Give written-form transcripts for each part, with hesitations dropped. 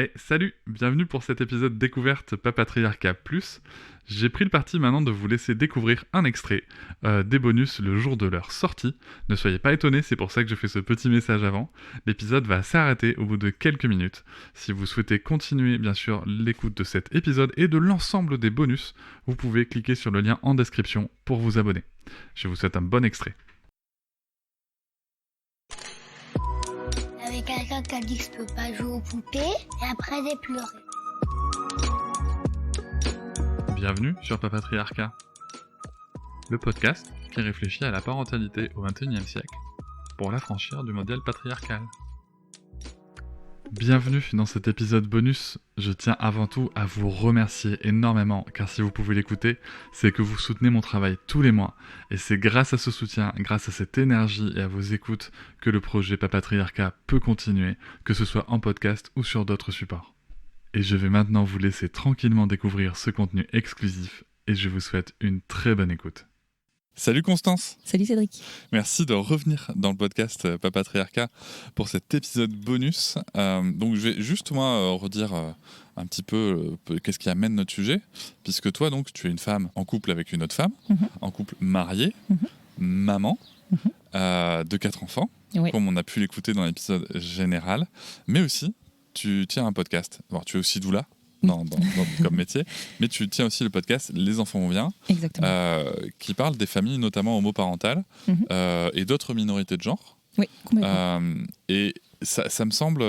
Et salut, bienvenue pour cet épisode découverte Papatriarcat Plus. J'ai pris le parti maintenant de vous laisser découvrir un extrait des bonus le jour de leur sortie. Ne soyez pas étonnés, c'est pour ça que je fais ce petit message avant. L'épisode va s'arrêter au bout de quelques minutes. Si vous souhaitez continuer bien sûr l'écoute de cet épisode et de l'ensemble des bonus, vous pouvez cliquer sur le lien en description pour vous abonner. Je vous souhaite un bon extrait. Avec quelqu'un qui a dit que je peux pas jouer aux poupées, et après j'ai pleuré. Bienvenue sur Papatriarcat, le podcast qui réfléchit à la parentalité au XXIe siècle pour l'affranchir du modèle patriarcal. Bienvenue dans cet épisode bonus. Je tiens avant tout à vous remercier énormément, car si vous pouvez l'écouter, c'est que vous soutenez mon travail tous les mois. Et c'est grâce à ce soutien, grâce à cette énergie et à vos écoutes que le projet Papatriarcat peut continuer, que ce soit en podcast ou sur d'autres supports. Et je vais maintenant vous laisser tranquillement découvrir ce contenu exclusif, et je vous souhaite une très bonne écoute. Salut Constance. Salut Cédric. Merci de revenir dans le podcast Papatriarcat pour cet épisode bonus. Donc je vais juste redire un petit peu qu'est-ce qui amène notre sujet, puisque toi donc tu es une femme en couple avec une autre femme, en couple marié, maman de 4 enfants, comme on a pu l'écouter dans l'épisode général, mais aussi tu tiens un podcast. Alors, tu es aussi doula. Comme métier, mais tu tiens aussi le podcast Les enfants vont bien, qui parle des familles notamment homoparentales et d'autres minorités de genre. Oui, complètement. Et ça me semble...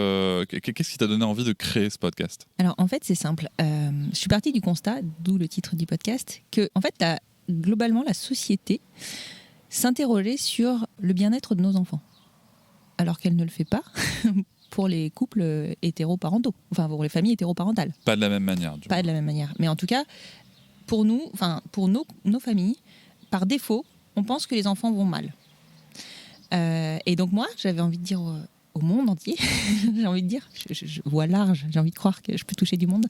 qu'est-ce qui t'a donné envie de créer ce podcast ? Alors en fait c'est simple, je suis partie du constat, d'où le titre du podcast, que en fait globalement la société s'interrogeait sur le bien-être de nos enfants, alors qu'elle ne le fait pas pour les couples hétéroparentaux, enfin pour les familles hétéroparentales. Pas de la même manière. Pas de la même manière. Mais en tout cas, pour nous, enfin pour nos familles, par défaut, on pense que les enfants vont mal. Et donc moi, j'avais envie de dire au monde entier, j'ai envie de dire, je vois large, j'ai envie de croire que je peux toucher du monde,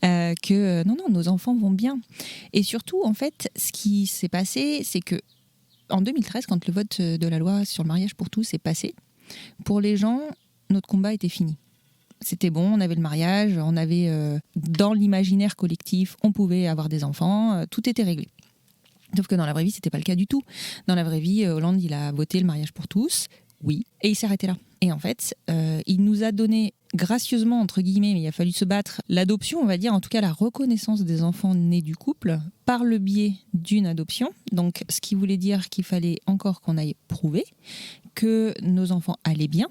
que non, nos enfants vont bien. Et surtout, en fait, ce qui s'est passé, c'est que en 2013, quand le vote de la loi sur le mariage pour tous est passé, pour les gens, notre combat était fini. C'était bon, on avait le mariage, on avait dans l'imaginaire collectif, on pouvait avoir des enfants, tout était réglé. Sauf que dans la vraie vie, c'était pas le cas du tout. Dans la vraie vie, Hollande, il a voté le mariage pour tous, oui, et il s'est arrêté là. Et en fait, il nous a donné gracieusement, entre guillemets, mais il a fallu se battre, l'adoption, on va dire, en tout cas la reconnaissance des enfants nés du couple par le biais d'une adoption. Donc, ce qui voulait dire qu'il fallait encore qu'on aille prouver que nos enfants allaient bien,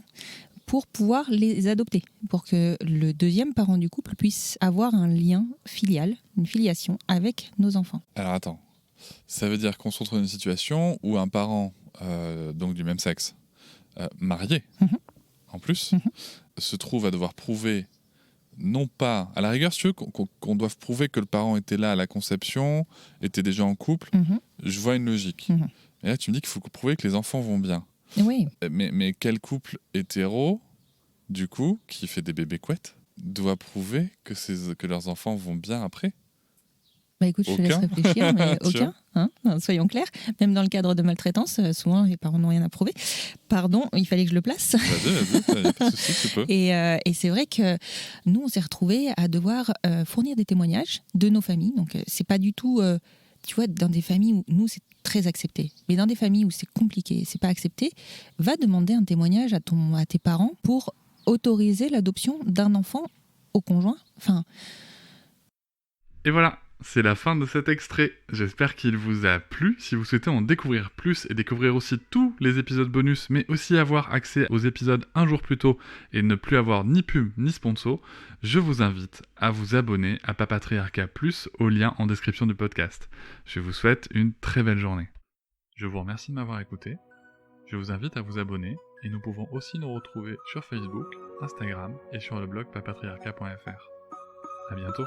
pour pouvoir les adopter, pour que le deuxième parent du couple puisse avoir un lien filial, une filiation avec nos enfants. Alors attends, ça veut dire qu'on se retrouve dans une situation où un parent donc du même sexe, marié en plus, se trouve à devoir prouver, non pas, à la rigueur, si tu veux, qu'on doive prouver que le parent était là à la conception, était déjà en couple, je vois une logique. Et là tu me dis qu'il faut prouver que les enfants vont bien. Oui. Mais quel couple hétéro, du coup, qui fait des bébés couettes, doit prouver que leurs enfants vont bien après ? Bah écoute, je te laisse réfléchir, mais aucun, hein, soyons clairs. Même dans le cadre de maltraitance, souvent les parents n'ont rien à prouver. Pardon, il fallait que je le place. Vas-y, y a pas de souci, tu peux. Et c'est vrai que nous, on s'est retrouvés à devoir fournir des témoignages de nos familles. Donc c'est pas du tout, tu vois, dans des familles où nous, c'est très accepté. Mais dans des familles où c'est compliqué, c'est pas accepté, va demander un témoignage à tes parents pour autoriser l'adoption d'un enfant au conjoint. Enfin... Et voilà, c'est la fin de cet extrait. J'espère qu'il vous a plu. Si vous souhaitez en découvrir plus et découvrir aussi tous les épisodes bonus, mais aussi avoir accès aux épisodes un jour plus tôt et ne plus avoir ni pub ni sponsor, je vous invite à vous abonner à Papatriarcat Plus au lien en description du podcast. Je vous souhaite une très belle journée. Je vous remercie de m'avoir écouté. Je vous invite à vous abonner et nous pouvons aussi nous retrouver sur Facebook, Instagram et sur le blog papatriarcat.fr. À bientôt.